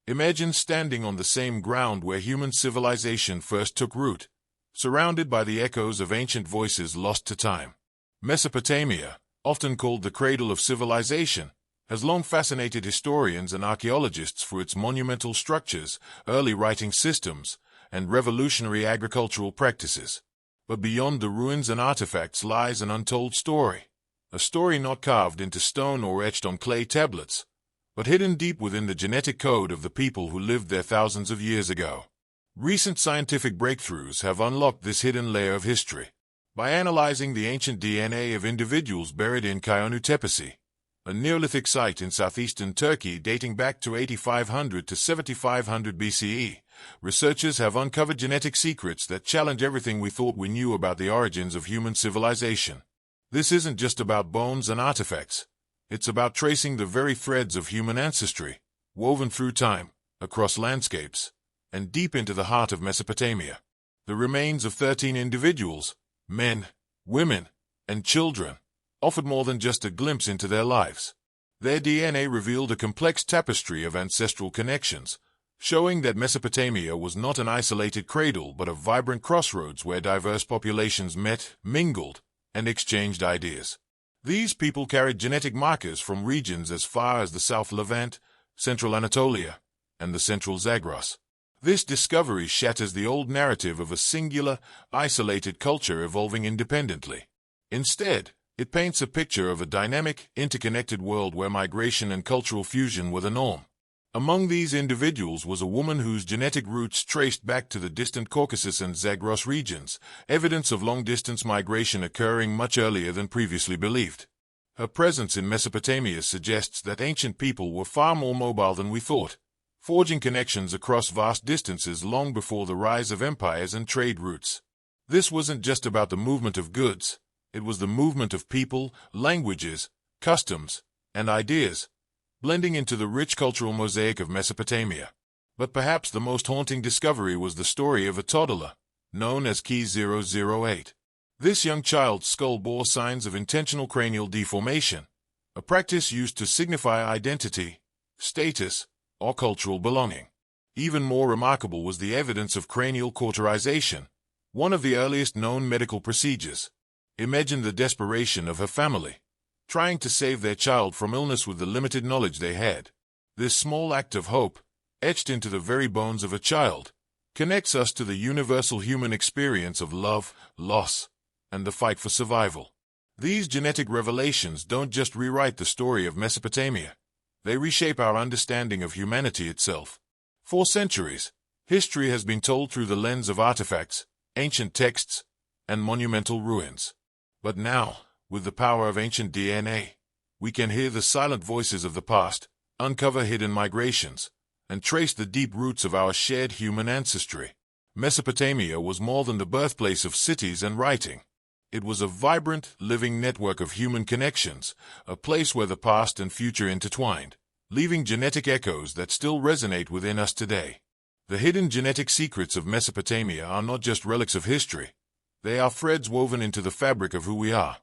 Imagine standing on the same ground where human civilization first took root, surrounded by the echoes of ancient voices lost to time. Mesopotamia, often called the cradle of civilization, has long fascinated historians and archaeologists for its monumental structures, early writing systems, and revolutionary agricultural practices. But beyond the ruins and artifacts lies an untold story, a story not carved into stone or etched on clay tablets, but hidden deep within the genetic code of the people who lived there thousands of years ago. Recent scientific breakthroughs have unlocked this hidden layer of history. By analyzing the ancient DNA of individuals buried in Çayönü Tepesi, a Neolithic site in southeastern Turkey dating back to 8500 to 7500 BCE, researchers have uncovered genetic secrets that challenge everything we thought we knew about the origins of human civilization. This isn't just about bones and artifacts. It's about tracing the very threads of human ancestry, woven through time, across landscapes, and deep into the heart of Mesopotamia. The remains of 13 individuals, men, women, and children, offered more than just a glimpse into their lives. Their DNA revealed a complex tapestry of ancestral connections, showing that Mesopotamia was not an isolated cradle but a vibrant crossroads where diverse populations met, mingled, and exchanged ideas. These people carried genetic markers from regions as far as the South Levant, Central Anatolia, and the Central Zagros. This discovery shatters the old narrative of a singular, isolated culture evolving independently. Instead, it paints a picture of a dynamic, interconnected world where migration and cultural fusion were the norm. Among these individuals was a woman whose genetic roots traced back to the distant Caucasus and Zagros regions, evidence of long-distance migration occurring much earlier than previously believed. Her presence in Mesopotamia suggests that ancient people were far more mobile than we thought, forging connections across vast distances long before the rise of empires and trade routes. This wasn't just about the movement of goods, it was the movement of people, languages, customs, and ideas, blending into the rich cultural mosaic of Mesopotamia. But perhaps the most haunting discovery was the story of a toddler, known as Key 008. This young child's skull bore signs of intentional cranial deformation, a practice used to signify identity, status, or cultural belonging. Even more remarkable was the evidence of cranial cauterization, one of the earliest known medical procedures. Imagine the desperation of her family, trying to save their child from illness with the limited knowledge they had. This small act of hope, etched into the very bones of a child, connects us to the universal human experience of love, loss, and the fight for survival. These genetic revelations don't just rewrite the story of Mesopotamia. They reshape our understanding of humanity itself. For centuries, history has been told through the lens of artifacts, ancient texts, and monumental ruins. But now, with the power of ancient DNA, we can hear the silent voices of the past, uncover hidden migrations, and trace the deep roots of our shared human ancestry. Mesopotamia was more than the birthplace of cities and writing. It was a vibrant, living network of human connections, a place where the past and future intertwined, leaving genetic echoes that still resonate within us today. The hidden genetic secrets of Mesopotamia are not just relics of history. They are threads woven into the fabric of who we are.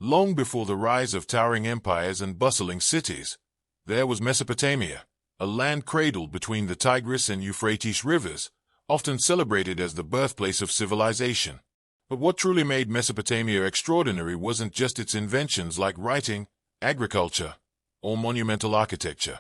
Long before the rise of towering empires and bustling cities, there was Mesopotamia, a land cradled between the Tigris and Euphrates rivers, often celebrated as the birthplace of civilization. But what truly made Mesopotamia extraordinary wasn't just its inventions like writing, agriculture, or monumental architecture.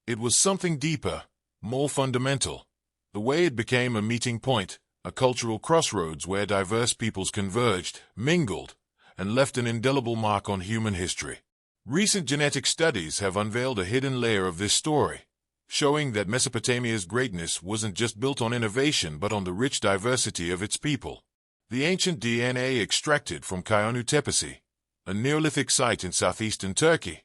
It was something deeper, more fundamental, the way it became a meeting point, a cultural crossroads where diverse peoples converged, mingled, and left an indelible mark on human history. Recent genetic studies have unveiled a hidden layer of this story, showing that Mesopotamia's greatness wasn't just built on innovation but on the rich diversity of its people. The ancient DNA extracted from Çayönü Tepesi, a Neolithic site in southeastern Turkey,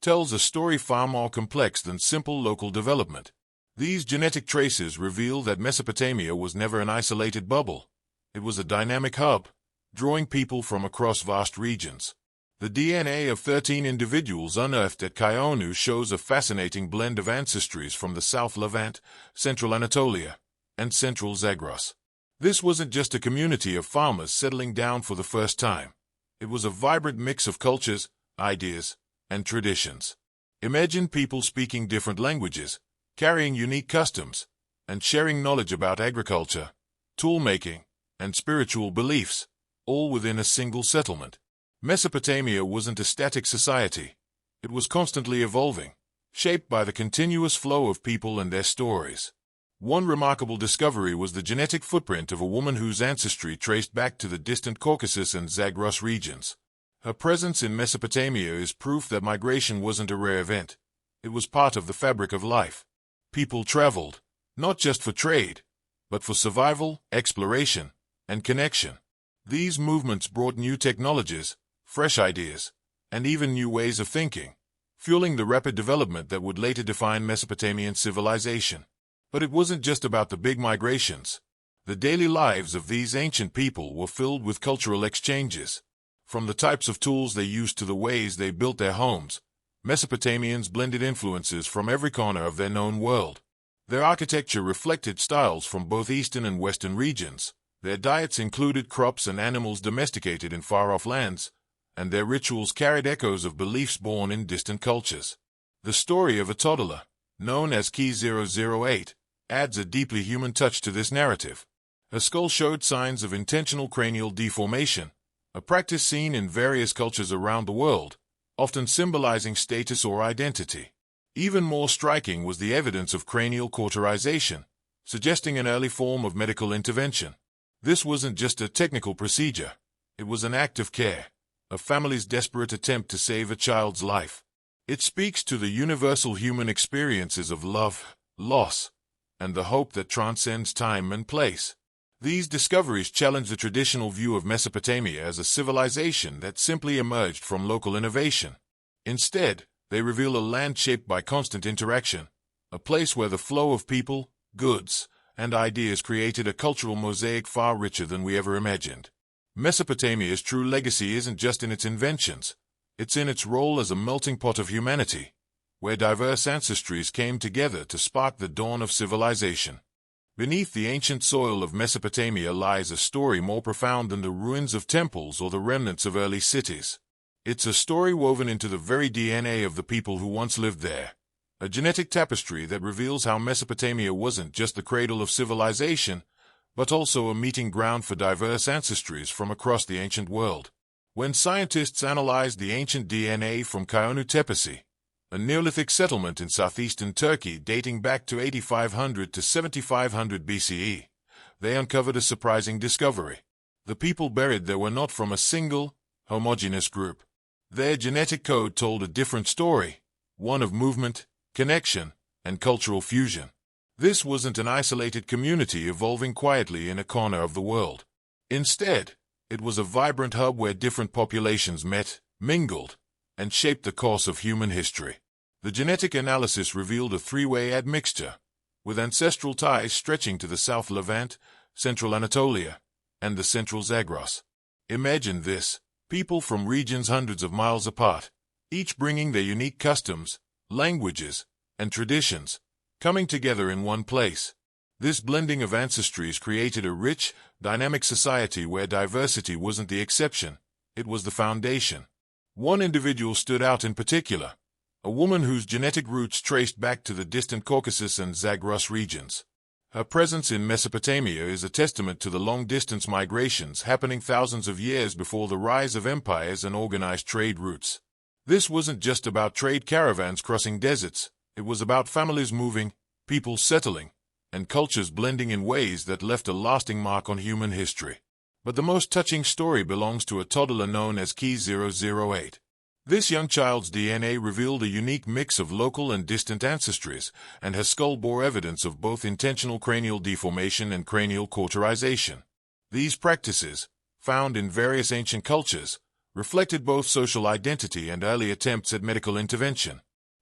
tells a story far more complex than simple local development. These genetic traces reveal that Mesopotamia was never an isolated bubble. It was a dynamic hub, drawing people from across vast regions. The DNA of 13 individuals unearthed at Çayönü shows a fascinating blend of ancestries from the South Levant, Central Anatolia, and Central Zagros. This wasn't just a community of farmers settling down for the first time. It was a vibrant mix of cultures, ideas, and traditions. Imagine people speaking different languages, carrying unique customs, and sharing knowledge about agriculture, tool-making, and spiritual beliefs, all within a single settlement. Mesopotamia wasn't a static society. It was constantly evolving, shaped by the continuous flow of people and their stories. One remarkable discovery was the genetic footprint of a woman whose ancestry traced back to the distant Caucasus and Zagros regions. Her presence in Mesopotamia is proof that migration wasn't a rare event. It was part of the fabric of life. People traveled, not just for trade, but for survival, exploration, and connection. These movements brought new technologies, fresh ideas, and even new ways of thinking, fueling the rapid development that would later define Mesopotamian civilization. But it wasn't just about the big migrations. The daily lives of these ancient people were filled with cultural exchanges. From the types of tools they used to the ways they built their homes, Mesopotamians blended influences from every corner of their known world. Their architecture reflected styles from both eastern and western regions. Their diets included crops and animals domesticated in far-off lands, and their rituals carried echoes of beliefs born in distant cultures. The story of a toddler, known as Key 008, adds a deeply human touch to this narrative. Her skull showed signs of intentional cranial deformation, a practice seen in various cultures around the world, often symbolizing status or identity. Even more striking was the evidence of cranial cauterization, suggesting an early form of medical intervention. This wasn't just a technical procedure. It was an act of care, a family's desperate attempt to save a child's life. It speaks to the universal human experiences of love, loss, and the hope that transcends time and place. These discoveries challenge the traditional view of Mesopotamia as a civilization that simply emerged from local innovation. Instead, they reveal a land shaped by constant interaction, a place where the flow of people, goods, and ideas created a cultural mosaic far richer than we ever imagined. Mesopotamia's true legacy isn't just in its inventions, it's in its role as a melting pot of humanity, where diverse ancestries came together to spark the dawn of civilization. Beneath the ancient soil of Mesopotamia lies a story more profound than the ruins of temples or the remnants of early cities. It's a story woven into the very DNA of the people who once lived there. A genetic tapestry that reveals how Mesopotamia wasn't just the cradle of civilization, but also a meeting ground for diverse ancestries from across the ancient world. When scientists analyzed the ancient DNA from Çayönü Tepesi, a Neolithic settlement in southeastern Turkey dating back to 8500 to 7500 BCE, they uncovered a surprising discovery. The people buried there were not from a single, homogeneous group. Their genetic code told a different story, one of movement, connection, and cultural fusion. This wasn't an isolated community evolving quietly in a corner of the world. Instead, it was a vibrant hub where different populations met, mingled, and shaped the course of human history. The genetic analysis revealed a three-way admixture, with ancestral ties stretching to the South Levant, Central Anatolia, and the Central Zagros. Imagine this, people from regions hundreds of miles apart, each bringing their unique customs, languages, and traditions, coming together in one place. This blending of ancestries created a rich, dynamic society where diversity wasn't the exception, it was the foundation. One individual stood out in particular, a woman whose genetic roots traced back to the distant Caucasus and Zagros regions. Her presence in Mesopotamia is a testament to the long-distance migrations happening thousands of years before the rise of empires and organized trade routes. This wasn't just about trade caravans crossing deserts, it was about families moving, people settling, and cultures blending in ways that left a lasting mark on human history. But the most touching story belongs to a toddler known as Key 008. This young child's DNA revealed a unique mix of local and distant ancestries, and her skull bore evidence of both intentional cranial deformation and cranial cauterization. These practices, found in various ancient cultures, reflected both social identity and early attempts at medical intervention.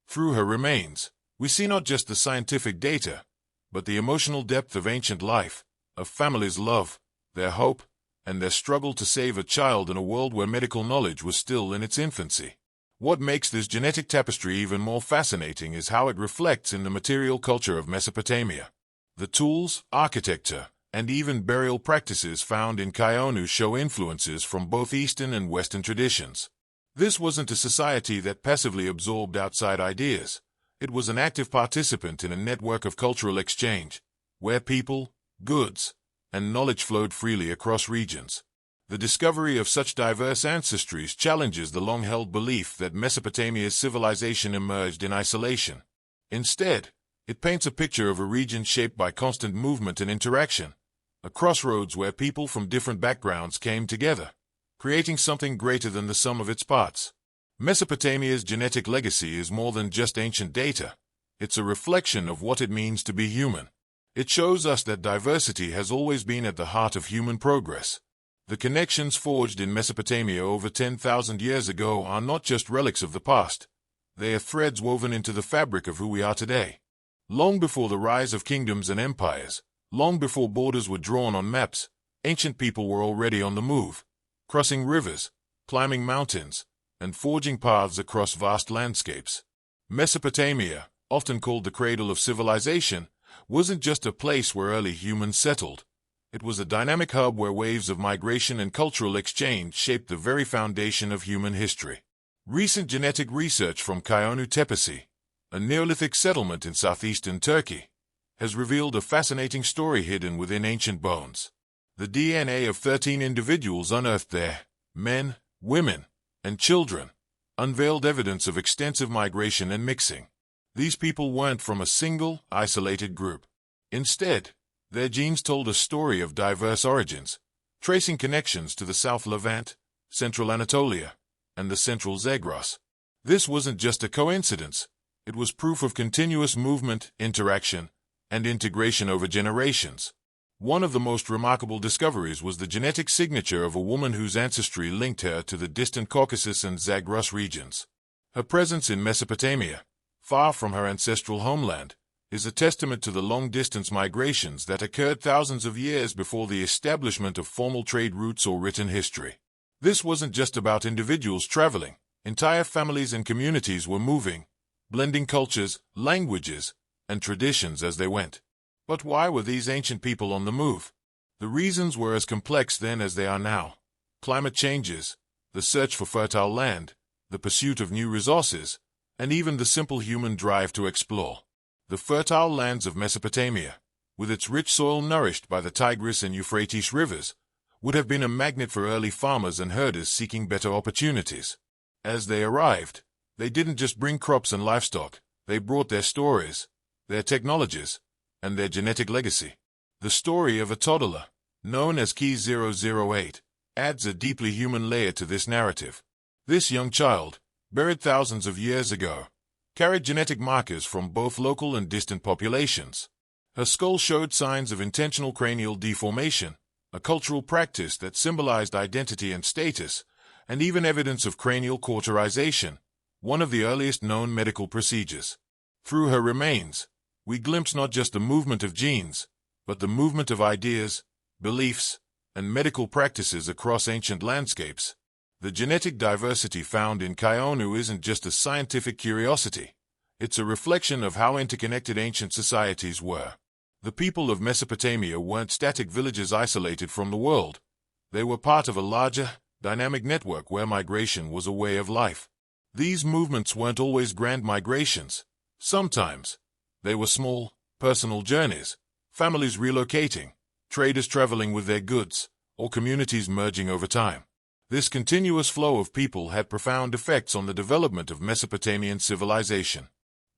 Through her remains, we see not just the scientific data, but the emotional depth of ancient life, of families' love, their hope, and their struggle to save a child in a world where medical knowledge was still in its infancy. What makes this genetic tapestry even more fascinating is how it reflects in the material culture of Mesopotamia. The tools, architecture, and even burial practices found in Çayönü show influences from both Eastern and Western traditions. This wasn't a society that passively absorbed outside ideas. It was an active participant in a network of cultural exchange, where people, goods, and knowledge flowed freely across regions. The discovery of such diverse ancestries challenges the long-held belief that Mesopotamia's civilization emerged in isolation. Instead, it paints a picture of a region shaped by constant movement and interaction, a crossroads where people from different backgrounds came together, creating something greater than the sum of its parts. Mesopotamia's genetic legacy is more than just ancient data. It's a reflection of what it means to be human. It shows us that diversity has always been at the heart of human progress. The connections forged in Mesopotamia over 10,000 years ago are not just relics of the past. They are threads woven into the fabric of who we are today. Long before the rise of kingdoms and empires, long before borders were drawn on maps, ancient people were already on the move, crossing rivers, climbing mountains, and forging paths across vast landscapes. Mesopotamia, often called the cradle of civilization, wasn't just a place where early humans settled. It was a dynamic hub where waves of migration and cultural exchange shaped the very foundation of human history. Recent genetic research from Çayönü Tepesi, a Neolithic settlement in southeastern Turkey, has revealed a fascinating story hidden within ancient bones. The DNA of 13 individuals unearthed there, men, women, and children, unveiled evidence of extensive migration and mixing. These people weren't from a single, isolated group. Instead, their genes told a story of diverse origins, tracing connections to the South Levant, Central Anatolia, and the Central Zagros. This wasn't just a coincidence. It was proof of continuous movement, interaction, and integration over generations. One of the most remarkable discoveries was the genetic signature of a woman whose ancestry linked her to the distant Caucasus and Zagros regions. Her presence in Mesopotamia, far from her ancestral homeland, is a testament to the long-distance migrations that occurred thousands of years before the establishment of formal trade routes or written history. This wasn't just about individuals traveling. Entire families and communities were moving, blending cultures, languages, and traditions as they went. But why were these ancient people on the move? The reasons were as complex then as they are now. Climate changes, the search for fertile land, the pursuit of new resources, and even the simple human drive to explore. The fertile lands of Mesopotamia, with its rich soil nourished by the Tigris and Euphrates rivers, would have been a magnet for early farmers and herders seeking better opportunities. As they arrived, they didn't just bring crops and livestock, they brought their stories, their technologies, and their genetic legacy. The story of a toddler, known as Key 008, adds a deeply human layer to this narrative. This young child, buried thousands of years ago, carried genetic markers from both local and distant populations. Her skull showed signs of intentional cranial deformation, a cultural practice that symbolized identity and status, and even evidence of cranial cauterization, one of the earliest known medical procedures. Through her remains, we glimpse not just the movement of genes, but the movement of ideas, beliefs, and medical practices across ancient landscapes. The genetic diversity found in Çayönü isn't just a scientific curiosity. It's a reflection of how interconnected ancient societies were. The people of Mesopotamia weren't static villages isolated from the world. They were part of a larger, dynamic network where migration was a way of life. These movements weren't always grand migrations. Sometimes, they were small, personal journeys, families relocating, traders traveling with their goods, or communities merging over time. This continuous flow of people had profound effects on the development of Mesopotamian civilization.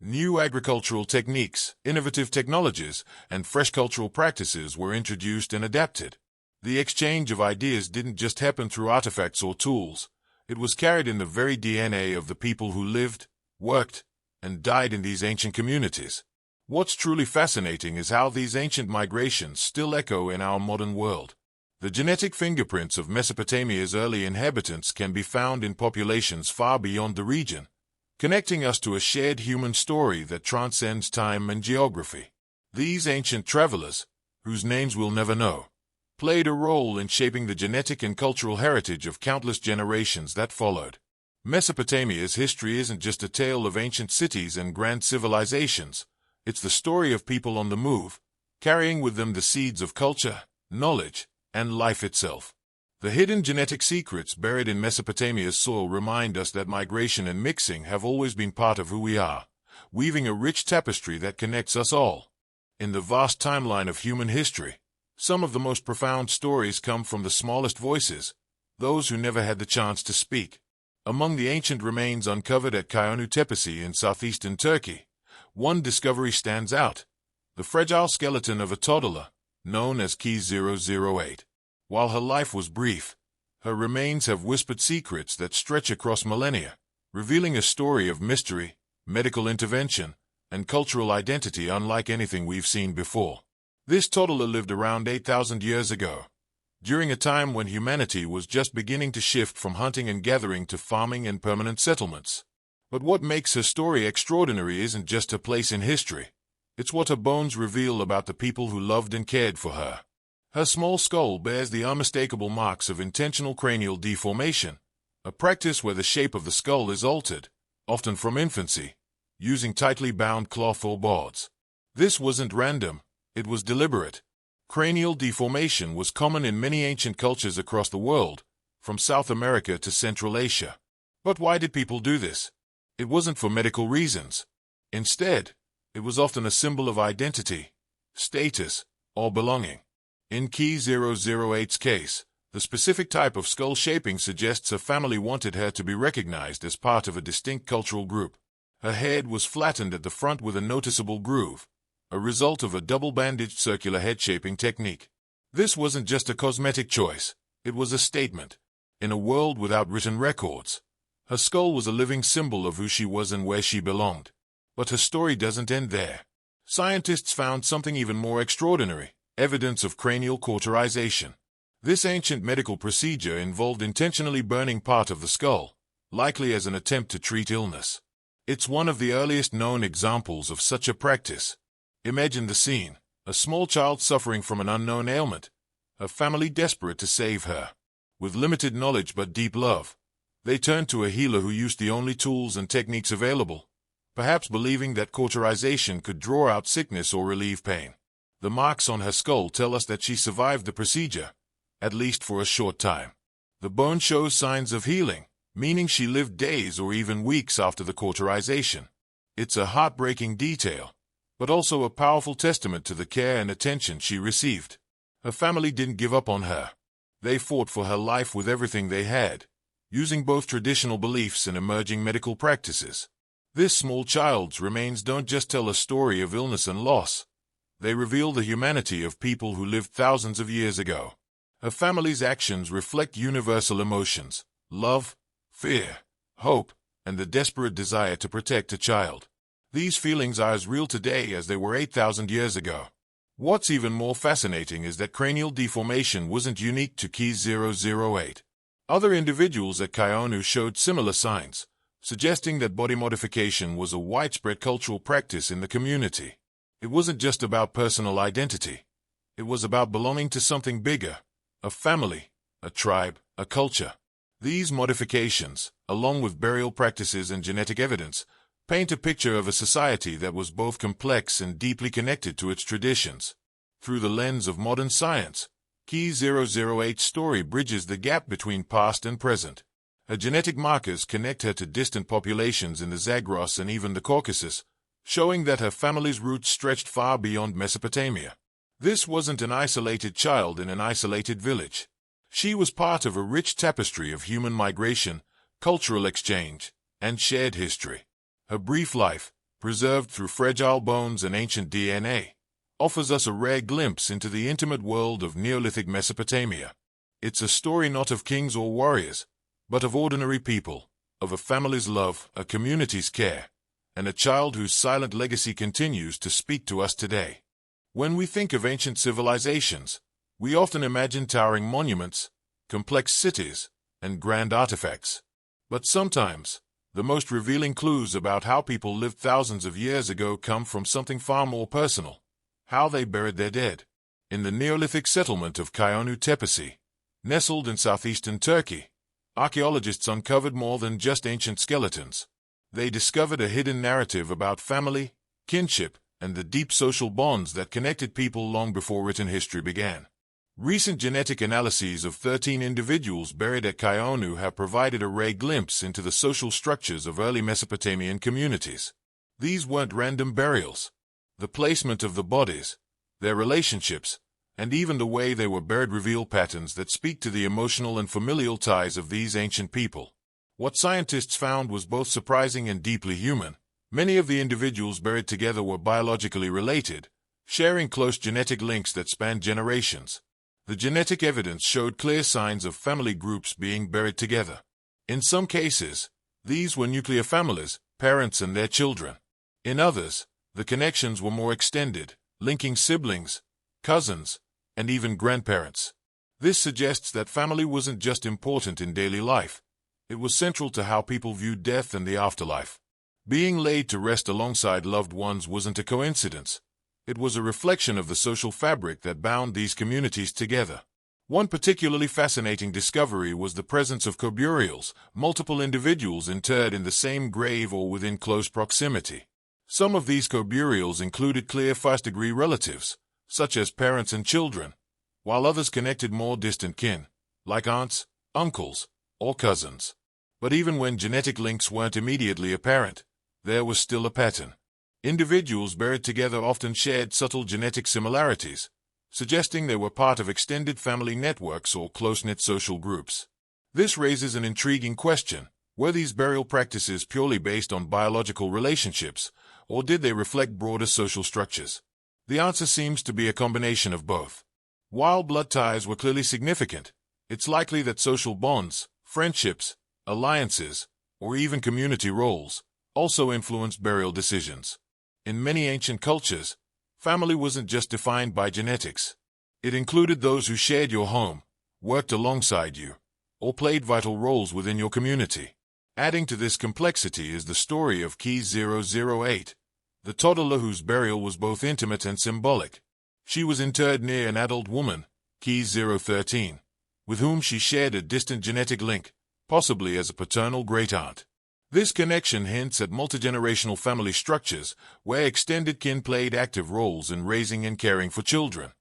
New agricultural techniques, innovative technologies, and fresh cultural practices were introduced and adapted. The exchange of ideas didn't just happen through artifacts or tools. It was carried in the very DNA of the people who lived, worked, and died in these ancient communities. What's truly fascinating is how these ancient migrations still echo in our modern world. The genetic fingerprints of Mesopotamia's early inhabitants can be found in populations far beyond the region, connecting us to a shared human story that transcends time and geography. These ancient travelers, whose names we'll never know, played a role in shaping the genetic and cultural heritage of countless generations that followed. Mesopotamia's history isn't just a tale of ancient cities and grand civilizations. It's the story of people on the move, carrying with them the seeds of culture, knowledge, and life itself. The hidden genetic secrets buried in Mesopotamia's soil remind us that migration and mixing have always been part of who we are, weaving a rich tapestry that connects us all. In the vast timeline of human history, some of the most profound stories come from the smallest voices, those who never had the chance to speak. Among the ancient remains uncovered at Çayönü Tepesi in southeastern Turkey, one discovery stands out: the fragile skeleton of a toddler, known as K008. While her life was brief, her remains have whispered secrets that stretch across millennia, revealing a story of mystery, medical intervention, and cultural identity unlike anything we've seen before. This toddler lived around 8,000 years ago, during a time when humanity was just beginning to shift from hunting and gathering to farming and permanent settlements. But what makes her story extraordinary isn't just her place in history. It's what her bones reveal about the people who loved and cared for her. Her small skull bears the unmistakable marks of intentional cranial deformation, a practice where the shape of the skull is altered, often from infancy, using tightly bound cloth or boards. This wasn't random, it was deliberate. Cranial deformation was common in many ancient cultures across the world, from South America to Central Asia. But why did people do this? It wasn't for medical reasons. Instead, it was often a symbol of identity, status, or belonging. In K008's case, the specific type of skull shaping suggests her family wanted her to be recognized as part of a distinct cultural group. Her head was flattened at the front with a noticeable groove, a result of a double-bandaged circular head-shaping technique. This wasn't just a cosmetic choice, it was a statement. In a world without written records, her skull was a living symbol of who she was and where she belonged. But her story doesn't end there. Scientists found something even more extraordinary: evidence of cranial cauterization. This ancient medical procedure involved intentionally burning part of the skull, likely as an attempt to treat illness. It's one of the earliest known examples of such a practice. Imagine the scene: a small child suffering from an unknown ailment, her family desperate to save her. With limited knowledge but deep love, they turned to a healer who used the only tools and techniques available, perhaps believing that cauterization could draw out sickness or relieve pain. The marks on her skull tell us that she survived the procedure, at least for a short time. The bone shows signs of healing, meaning she lived days or even weeks after the cauterization. It's a heartbreaking detail, but also a powerful testament to the care and attention she received. Her family didn't give up on her. They fought for her life with everything they had, using both traditional beliefs and emerging medical practices. This small child's remains don't just tell a story of illness and loss. They reveal the humanity of people who lived thousands of years ago. Her family's actions reflect universal emotions: love, fear, hope, and the desperate desire to protect a child. These feelings are as real today as they were 8,000 years ago. What's even more fascinating is that cranial deformation wasn't unique to K008. Other individuals at Çayönü showed similar signs, suggesting that body modification was a widespread cultural practice in the community. It wasn't just about personal identity. It was about belonging to something bigger: a family, a tribe, a culture. These modifications, along with burial practices and genetic evidence, paint a picture of a society that was both complex and deeply connected to its traditions. Through the lens of modern science, K008's story bridges the gap between past and present. Her genetic markers connect her to distant populations in the Zagros and even the Caucasus, showing that her family's roots stretched far beyond Mesopotamia. This wasn't an isolated child in an isolated village. She was part of a rich tapestry of human migration, cultural exchange, and shared history. Her brief life, preserved through fragile bones and ancient DNA, offers us a rare glimpse into the intimate world of Neolithic Mesopotamia. It's a story not of kings or warriors, but of ordinary people, of a family's love, a community's care, and a child whose silent legacy continues to speak to us today. When we think of ancient civilizations, we often imagine towering monuments, complex cities, and grand artifacts. But sometimes, the most revealing clues about how people lived thousands of years ago come from something far more personal: how they buried their dead. In the Neolithic settlement of Çayönü Tepesi, nestled in southeastern Turkey, archaeologists uncovered more than just ancient skeletons. They discovered a hidden narrative about family, kinship, and the deep social bonds that connected people long before written history began. Recent genetic analyses of 13 individuals buried at Çayönü have provided a rare glimpse into the social structures of early Mesopotamian communities. These weren't random burials. The placement of the bodies, their relationships, and even the way they were buried reveal patterns that speak to the emotional and familial ties of these ancient people. What scientists found was both surprising and deeply human. Many of the individuals buried together were biologically related, sharing close genetic links that spanned generations. The genetic evidence showed clear signs of family groups being buried together. In some cases, these were nuclear families, parents and their children. In others, the connections were more extended, linking siblings, cousins, and even grandparents. This suggests that family wasn't just important in daily life. It was central to how people viewed death and the afterlife. Being laid to rest alongside loved ones wasn't a coincidence. It was a reflection of the social fabric that bound these communities together. One particularly fascinating discovery was the presence of co-burials, multiple individuals interred in the same grave or within close proximity. Some of these co-burials included clear first-degree relatives, such as parents and children, while others connected more distant kin, like aunts, uncles, or cousins. But even when genetic links weren't immediately apparent, there was still a pattern. Individuals buried together often shared subtle genetic similarities, suggesting they were part of extended family networks or close-knit social groups. This raises an intriguing question. Were these burial practices purely based on biological relationships, or did they reflect broader social structures? The answer seems to be a combination of both. While blood ties were clearly significant, it's likely that social bonds, friendships, alliances, or even community roles also influenced burial decisions. In many ancient cultures, family wasn't just defined by genetics. It included those who shared your home, worked alongside you, or played vital roles within your community. Adding to this complexity is the story of Key 008, the toddler whose burial was both intimate and symbolic. She was interred near an adult woman, Key 013, with whom she shared a distant genetic link, possibly as a paternal great-aunt. This connection hints at multigenerational family structures, where extended kin played active roles in raising and caring for children.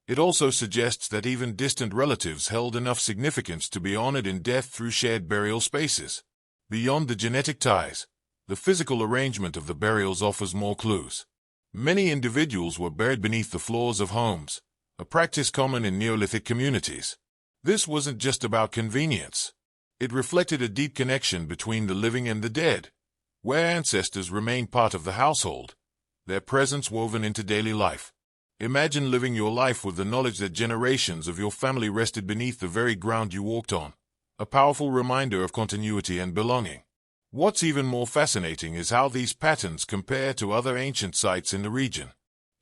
It also suggests that even distant relatives held enough significance to be honored in death through shared burial spaces. Beyond the genetic ties, the physical arrangement of the burials offers more clues. Many individuals were buried beneath the floors of homes, a practice common in Neolithic communities. This wasn't just about convenience. It reflected a deep connection between the living and the dead, where ancestors remained part of the household, their presence woven into daily life. Imagine living your life with the knowledge that generations of your family rested beneath the very ground you walked on, a powerful reminder of continuity and belonging. What's even more fascinating is how these patterns compare to other ancient sites in the region.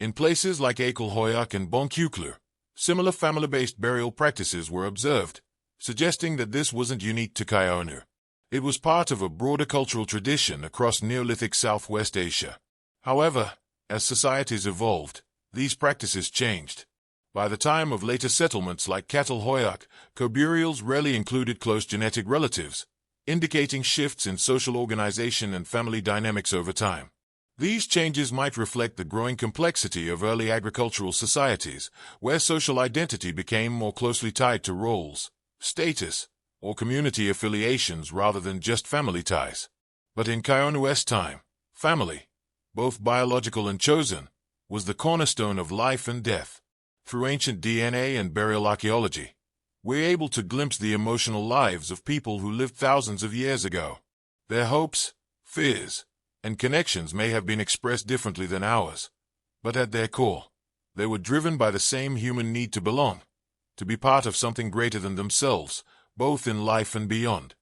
In places like Akelhoyak and Bonkuklu, similar family-based burial practices were observed, suggesting that this wasn't unique to Çayönü. It was part of a broader cultural tradition across Neolithic Southwest Asia. However, as societies evolved, these practices changed. By the time of later settlements like Çatalhöyük, co-burials rarely included close genetic relatives, indicating shifts in social organization and family dynamics over time. These changes might reflect the growing complexity of early agricultural societies, where social identity became more closely tied to roles, status, or community affiliations rather than just family ties. But in Çayönü's time, family, both biological and chosen, was the cornerstone of life and death. Through ancient DNA and burial archaeology, we're able to glimpse the emotional lives of people who lived thousands of years ago. Their hopes, fears, and connections may have been expressed differently than ours, but at their core, they were driven by the same human need to belong, to be part of something greater than themselves, both in life and beyond.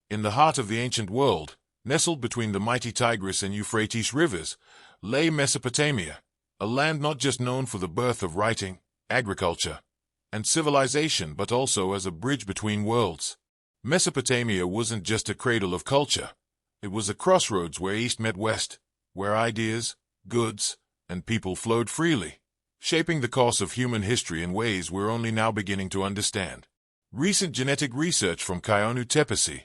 In the heart of the ancient world, nestled between the mighty Tigris and Euphrates rivers, lay Mesopotamia, a land not just known for the birth of writing, agriculture, and civilization but also as a bridge between worlds. Mesopotamia wasn't just a cradle of culture. It was a crossroads where East met West, where ideas, goods, and people flowed freely, shaping the course of human history in ways we're only now beginning to understand. Recent genetic research from Çayönü Tepesi,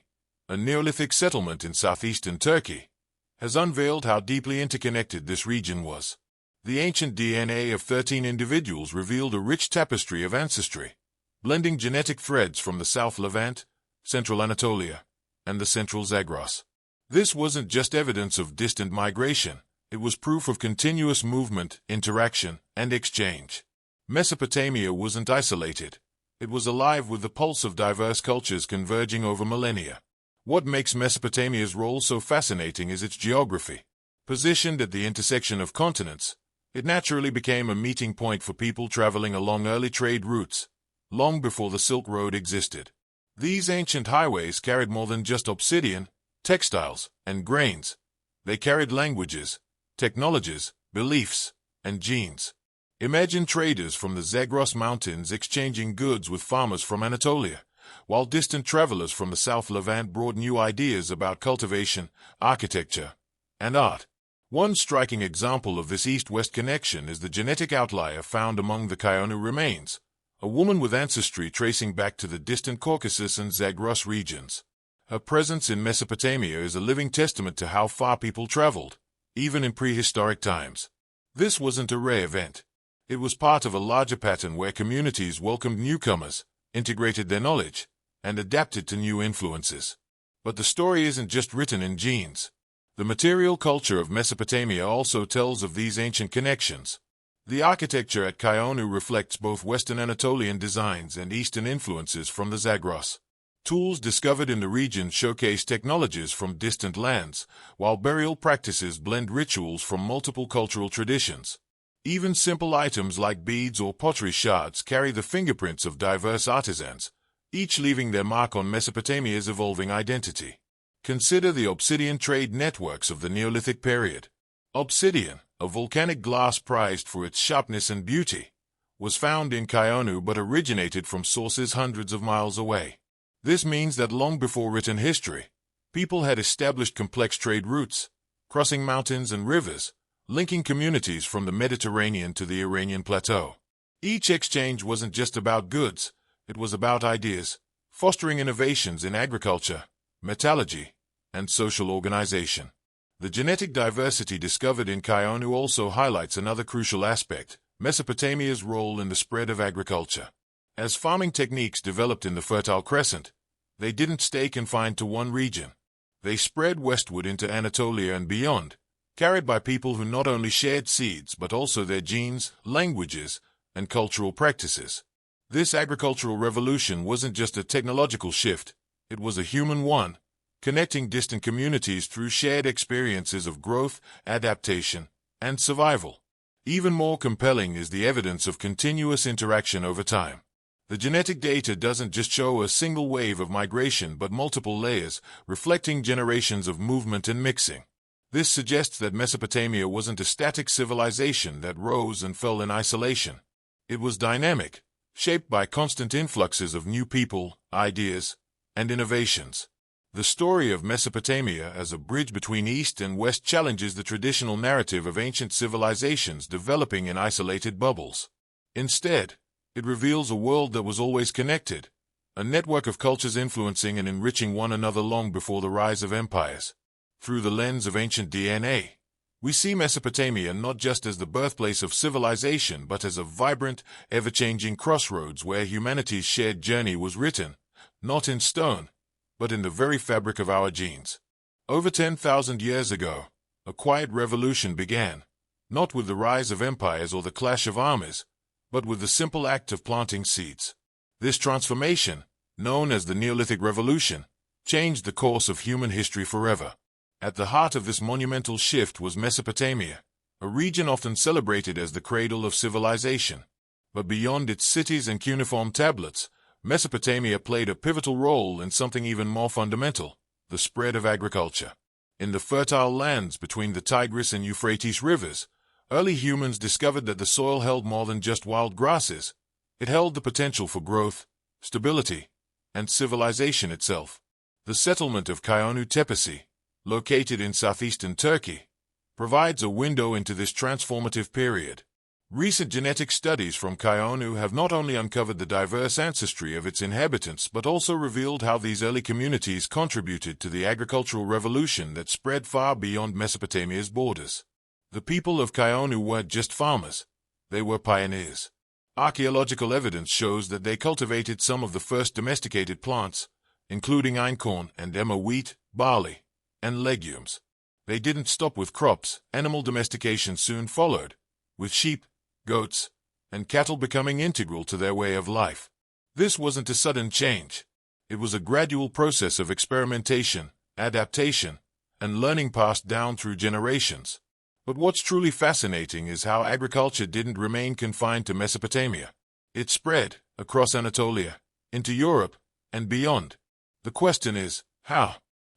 a Neolithic settlement in southeastern Turkey, has unveiled how deeply interconnected this region was. The ancient DNA of 13 individuals revealed a rich tapestry of ancestry, blending genetic threads from the South Levant, Central Anatolia, and the Central Zagros. This wasn't just evidence of distant migration, It was proof of continuous movement, interaction, and exchange. Mesopotamia wasn't isolated. It was alive with the pulse of diverse cultures converging over millennia. What makes Mesopotamia's role so fascinating is its geography. Positioned at the intersection of continents, it naturally became a meeting point for people traveling along early trade routes, long before the Silk Road existed. These ancient highways carried more than just obsidian, textiles, and grains. They carried languages, technologies, beliefs, and genes. Imagine traders from the Zagros Mountains exchanging goods with farmers from Anatolia, while distant travelers from the South Levant brought new ideas about cultivation, architecture, and art. One striking example of this east-west connection is the genetic outlier found among the Çayönü remains, a woman with ancestry tracing back to the distant Caucasus and Zagros regions. Her presence in Mesopotamia is a living testament to how far people traveled, even in prehistoric times. This wasn't a rare event. It was part of a larger pattern where communities welcomed newcomers, integrated their knowledge, and adapted to new influences. But the story isn't just written in genes. The material culture of Mesopotamia also tells of these ancient connections. The architecture at Çayönü reflects both Western Anatolian designs and Eastern influences from the Zagros. Tools discovered in the region showcase technologies from distant lands, while burial practices blend rituals from multiple cultural traditions. Even simple items like beads or pottery shards carry the fingerprints of diverse artisans, each leaving their mark on Mesopotamia's evolving identity. Consider the obsidian trade networks of the Neolithic period. Obsidian, a volcanic glass prized for its sharpness and beauty, was found in Çayönü but originated from sources hundreds of miles away. This means that long before written history, people had established complex trade routes, crossing mountains and rivers, linking communities from the Mediterranean to the Iranian plateau. Each exchange wasn't just about goods, it was about ideas, fostering innovations in agriculture, metallurgy, and social organization. The genetic diversity discovered in Çayönü also highlights another crucial aspect: Mesopotamia's role in the spread of agriculture. As farming techniques developed in the Fertile Crescent, they didn't stay confined to one region. They spread westward into Anatolia and beyond, carried by people who not only shared seeds but also their genes, languages, and cultural practices. This agricultural revolution wasn't just a technological shift, it was a human one, connecting distant communities through shared experiences of growth, adaptation, and survival. Even more compelling is the evidence of continuous interaction over time. The genetic data doesn't just show a single wave of migration but multiple layers, reflecting generations of movement and mixing. This suggests that Mesopotamia wasn't a static civilization that rose and fell in isolation. It was dynamic, shaped by constant influxes of new people, ideas, and innovations. The story of Mesopotamia as a bridge between East and West challenges the traditional narrative of ancient civilizations developing in isolated bubbles. Instead, it reveals a world that was always connected, a network of cultures influencing and enriching one another long before the rise of empires. Through the lens of ancient DNA, we see Mesopotamia not just as the birthplace of civilization but as a vibrant, ever-changing crossroads where humanity's shared journey was written, not in stone, but in the very fabric of our genes. Over 10,000 years ago, a quiet revolution began, not with the rise of empires or the clash of armies, but with the simple act of planting seeds. This transformation, known as the Neolithic Revolution, changed the course of human history forever. At the heart of this monumental shift was Mesopotamia, a region often celebrated as the cradle of civilization. But beyond its cities and cuneiform tablets, Mesopotamia played a pivotal role in something even more fundamental: the spread of agriculture. In the fertile lands between the Tigris and Euphrates rivers, early humans discovered that the soil held more than just wild grasses. It held the potential for growth, stability, and civilization itself. The settlement of Çayönü Tepesi, located in southeastern Turkey, provides a window into this transformative period. Recent genetic studies from Çayönü have not only uncovered the diverse ancestry of its inhabitants but also revealed how these early communities contributed to the agricultural revolution that spread far beyond Mesopotamia's borders. The people of Çayönü weren't just farmers, they were pioneers. Archaeological evidence shows that they cultivated some of the first domesticated plants, including einkorn and emmer wheat, barley, and legumes. They didn't stop with crops. Animal domestication soon followed, with sheep, goats, and cattle becoming integral to their way of life. This wasn't a sudden change. It was a gradual process of experimentation, adaptation, and learning passed down through generations. But what's truly fascinating is how agriculture didn't remain confined to Mesopotamia. It spread across Anatolia, into Europe, and beyond. The question is, how?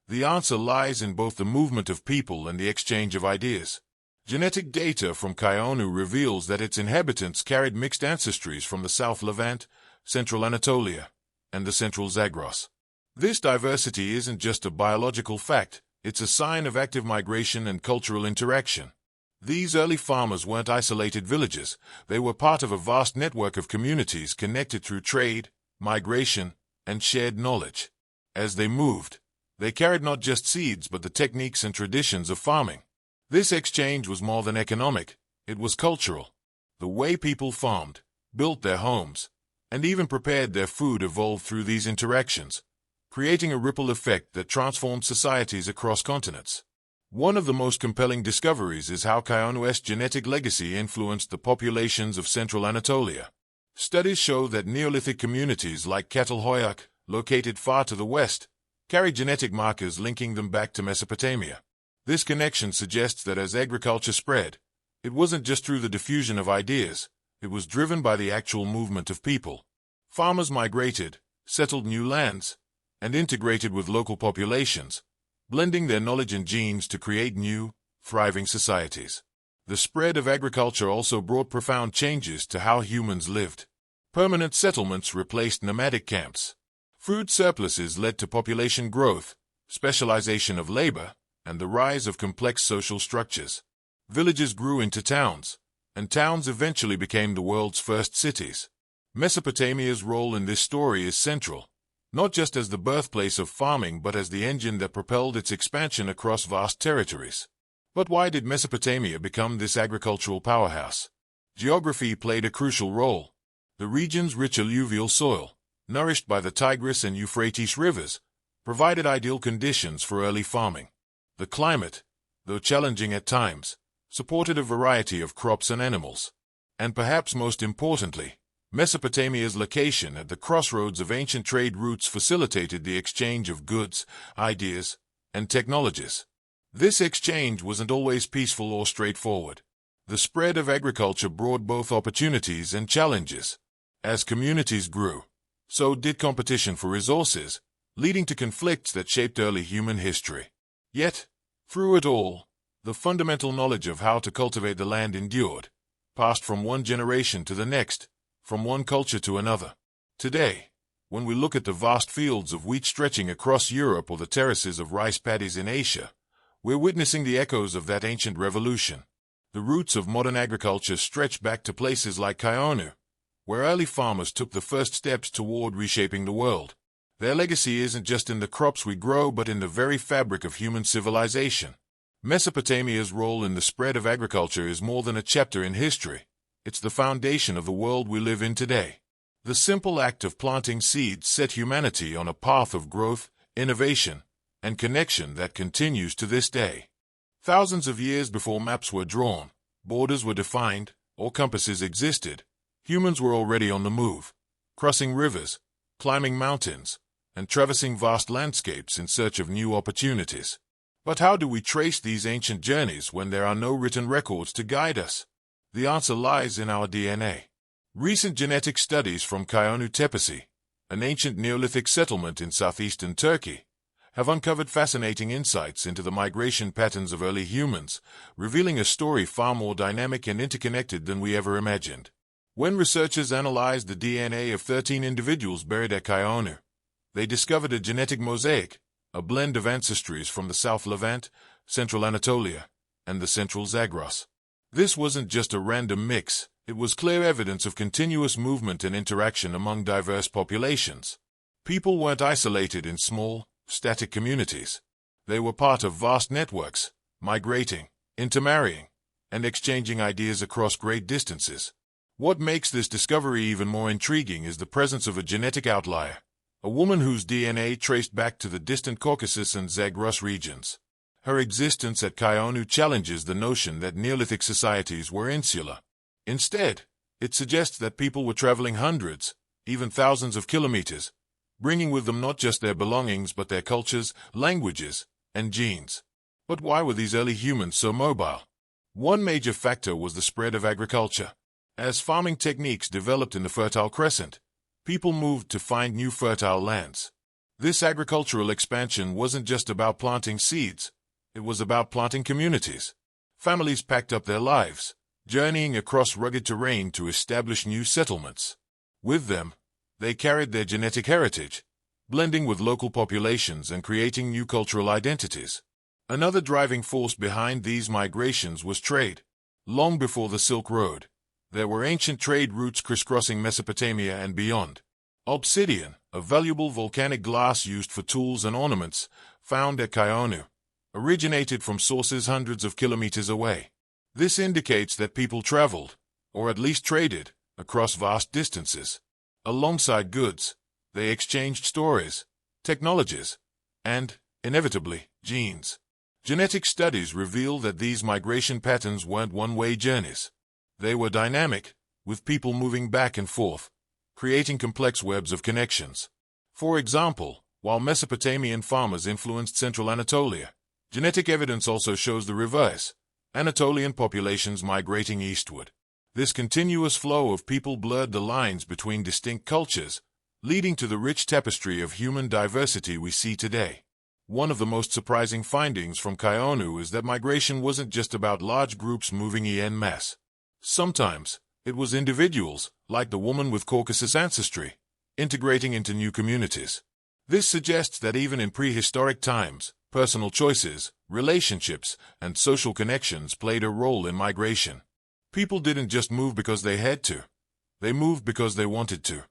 The answer lies in both the movement of people and the exchange of ideas. Genetic data from Çayönü reveals that its inhabitants carried mixed ancestries from the South Levant, Central Anatolia, and the Central Zagros. This diversity isn't just a biological fact, it's a sign of active migration and cultural interaction. These early farmers weren't isolated villages, they were part of a vast network of communities connected through trade, migration, and shared knowledge. As they moved, they carried not just seeds but the techniques and traditions of farming. This exchange was more than economic, it was cultural. The way people farmed, built their homes, and even prepared their food evolved through these interactions, creating a ripple effect that transformed societies across continents. One of the most compelling discoveries is how Çayönü's genetic legacy influenced the populations of central Anatolia. Studies show that Neolithic communities like Çatalhöyük, located far to the west, carry genetic markers linking them back to Mesopotamia. This connection suggests that as agriculture spread, it wasn't just through the diffusion of ideas, it was driven by the actual movement of people. Farmers migrated, settled new lands, and integrated with local populations, blending their knowledge and genes to create new, thriving societies. The spread of agriculture also brought profound changes to how humans lived. Permanent settlements replaced nomadic camps. Food surpluses led to population growth, specialization of labor, and the rise of complex social structures. Villages grew into towns, and towns eventually became the world's first cities. Mesopotamia's role in this story is central, not just as the birthplace of farming but as the engine that propelled its expansion across vast territories. But why did Mesopotamia become this agricultural powerhouse? Geography played a crucial role. The region's rich alluvial soil, nourished by the Tigris and Euphrates rivers, provided ideal conditions for early farming. The climate, though challenging at times, supported a variety of crops and animals. And perhaps most importantly, Mesopotamia's location at the crossroads of ancient trade routes facilitated the exchange of goods, ideas, and technologies. This exchange wasn't always peaceful or straightforward. The spread of agriculture brought both opportunities and challenges. As communities grew, so did competition for resources, leading to conflicts that shaped early human history. Yet, through it all, the fundamental knowledge of how to cultivate the land endured, passed from one generation to the next, from one culture to another. Today, when we look at the vast fields of wheat stretching across Europe or the terraces of rice paddies in Asia, we're witnessing the echoes of that ancient revolution. The roots of modern agriculture stretch back to places like Çayönü, where early farmers took the first steps toward reshaping the world. Their legacy isn't just in the crops we grow but in the very fabric of human civilization. Mesopotamia's role in the spread of agriculture is more than a chapter in history. It's the foundation of the world we live in today. The simple act of planting seeds set humanity on a path of growth, innovation, and connection that continues to this day. Thousands of years before maps were drawn, borders were defined, or compasses existed, humans were already on the move, crossing rivers, climbing mountains, and traversing vast landscapes in search of new opportunities. But how do we trace these ancient journeys when there are no written records to guide us? The answer lies in our DNA. Recent genetic studies from Çayönü Tepesi, an ancient Neolithic settlement in southeastern Turkey, have uncovered fascinating insights into the migration patterns of early humans, revealing a story far more dynamic and interconnected than we ever imagined. When researchers analyzed the DNA of 13 individuals buried at Çayönü, they discovered a genetic mosaic, a blend of ancestries from the South Levant, Central Anatolia, and the Central Zagros. This wasn't just a random mix, it was clear evidence of continuous movement and interaction among diverse populations. People weren't isolated in small, static communities. They were part of vast networks, migrating, intermarrying, and exchanging ideas across great distances. What makes this discovery even more intriguing is the presence of a genetic outlier, a woman whose DNA traced back to the distant Caucasus and Zagros regions. Her existence at Çayönü challenges the notion that Neolithic societies were insular. Instead, it suggests that people were traveling hundreds, even thousands of kilometers, bringing with them not just their belongings but their cultures, languages, and genes. But why were these early humans so mobile? One major factor was the spread of agriculture. As farming techniques developed in the Fertile Crescent, people moved to find new fertile lands. This agricultural expansion wasn't just about planting seeds, it was about planting communities. Families packed up their lives, journeying across rugged terrain to establish new settlements. With them, they carried their genetic heritage, blending with local populations and creating new cultural identities. Another driving force behind these migrations was trade. Long before the Silk Road, there were ancient trade routes crisscrossing Mesopotamia and beyond. Obsidian, a valuable volcanic glass used for tools and ornaments, found at Çayönü, originated from sources hundreds of kilometers away. This indicates that people traveled, or at least traded, across vast distances. Alongside goods, they exchanged stories, technologies, and, inevitably, genes. Genetic studies reveal that these migration patterns weren't one-way journeys. They were dynamic, with people moving back and forth, creating complex webs of connections. For example, while Mesopotamian farmers influenced central Anatolia, genetic evidence also shows the reverse, Anatolian populations migrating eastward. This continuous flow of people blurred the lines between distinct cultures, leading to the rich tapestry of human diversity we see today. One of the most surprising findings from Çayönü is that migration wasn't just about large groups moving en masse. Sometimes, it was individuals, like the woman with Caucasus ancestry, integrating into new communities. This suggests that even in prehistoric times, personal choices, relationships, and social connections played a role in migration. People didn't just move because they had to. They moved because they wanted to,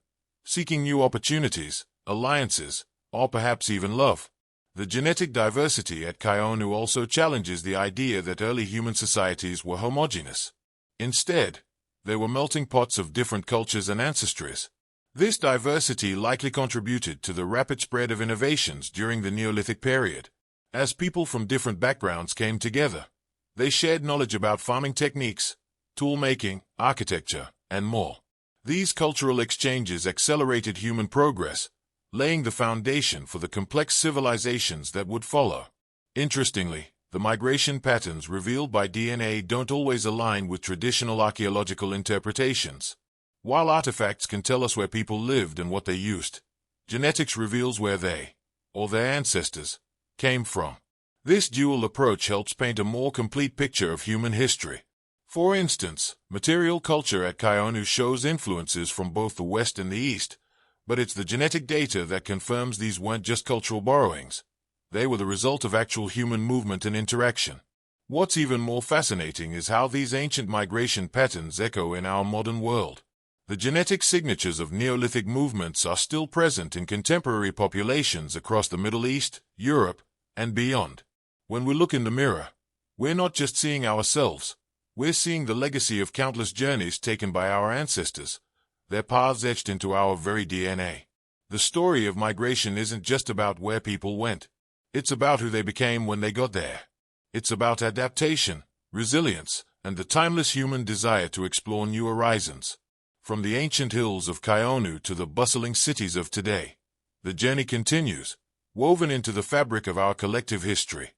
seeking new opportunities, alliances, or perhaps even love. The genetic diversity at Çayönü also challenges the idea that early human societies were homogeneous. Instead, they were melting pots of different cultures and ancestries. This diversity likely contributed to the rapid spread of innovations during the Neolithic period. As people from different backgrounds came together, they shared knowledge about farming techniques, tool-making, architecture, and more. These cultural exchanges accelerated human progress, laying the foundation for the complex civilizations that would follow. Interestingly, the migration patterns revealed by DNA don't always align with traditional archaeological interpretations. While artifacts can tell us where people lived and what they used, genetics reveals where they, or their ancestors, came from. This dual approach helps paint a more complete picture of human history. For instance, material culture at Çayönü shows influences from both the West and the East, but it's the genetic data that confirms these weren't just cultural borrowings. They were the result of actual human movement and interaction. What's even more fascinating is how these ancient migration patterns echo in our modern world. The genetic signatures of Neolithic movements are still present in contemporary populations across the Middle East, Europe, and beyond. When we look in the mirror, we're not just seeing ourselves, we're seeing the legacy of countless journeys taken by our ancestors, their paths etched into our very DNA. The story of migration isn't just about where people went. It's about who they became when they got there. It's about adaptation, resilience, and the timeless human desire to explore new horizons. From the ancient hills of Çayönü to the bustling cities of today, the journey continues, woven into the fabric of our collective history.